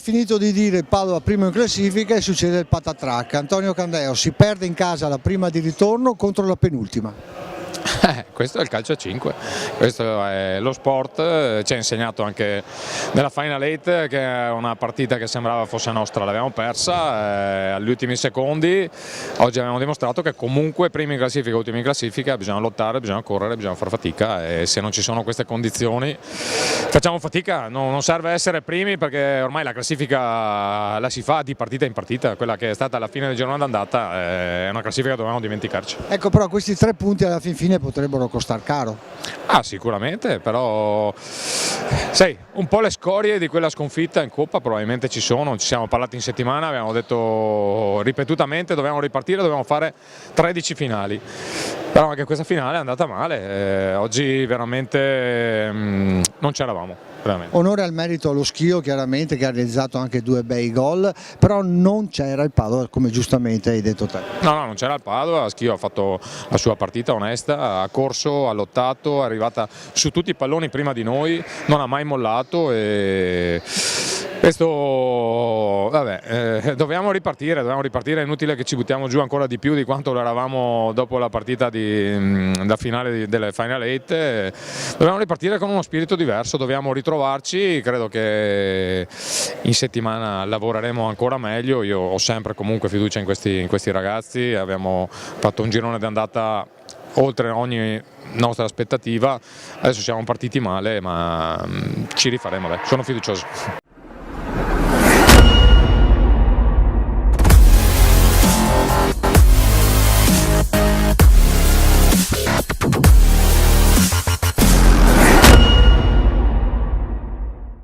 finito di dire il Padova primo in classifica e succede il patatrac. Antonio Candeo si perde in casa la prima di ritorno contro la penultima. Questo è il calcio a 5, questo è lo sport, ci ha insegnato anche nella Final 8 che è una partita che sembrava fosse nostra, l'abbiamo persa agli ultimi secondi. Oggi abbiamo dimostrato che comunque primi in classifica, ultimi in classifica bisogna lottare, bisogna correre, bisogna fare fatica e se non ci sono queste condizioni facciamo fatica, non serve essere primi perché ormai la classifica la si fa di partita in partita, quella che è stata alla fine del girone d'andata è una classifica che dovevamo dimenticarci. Ecco, però questi 3 punti alla fine potrebbero costar caro. Ah, sicuramente, però sai, un po' le scorie di quella sconfitta in Coppa probabilmente ci sono, ci siamo parlati in settimana, abbiamo detto ripetutamente dobbiamo ripartire, dobbiamo fare 13 finali, però anche questa finale è andata male, oggi veramente non c'eravamo. Veramente. Onore al merito allo Schio chiaramente che ha realizzato anche 2 bei gol, però non c'era il Padova come giustamente hai detto te. No, non c'era il Padova, Schio ha fatto la sua partita onesta, ha corso, ha lottato, è arrivata su tutti i palloni prima di noi, non ha mai mollato e questo, vabbè, dobbiamo ripartire, è inutile che ci buttiamo giù ancora di più di quanto lo eravamo dopo la partita da finale delle Final 8, dobbiamo ripartire con uno spirito diverso, dobbiamo ritrovarci, credo che in settimana lavoreremo ancora meglio, io ho sempre comunque fiducia in questi ragazzi, abbiamo fatto un girone d'andata oltre ogni nostra aspettativa, adesso siamo partiti male ma ci rifaremo, sono fiducioso.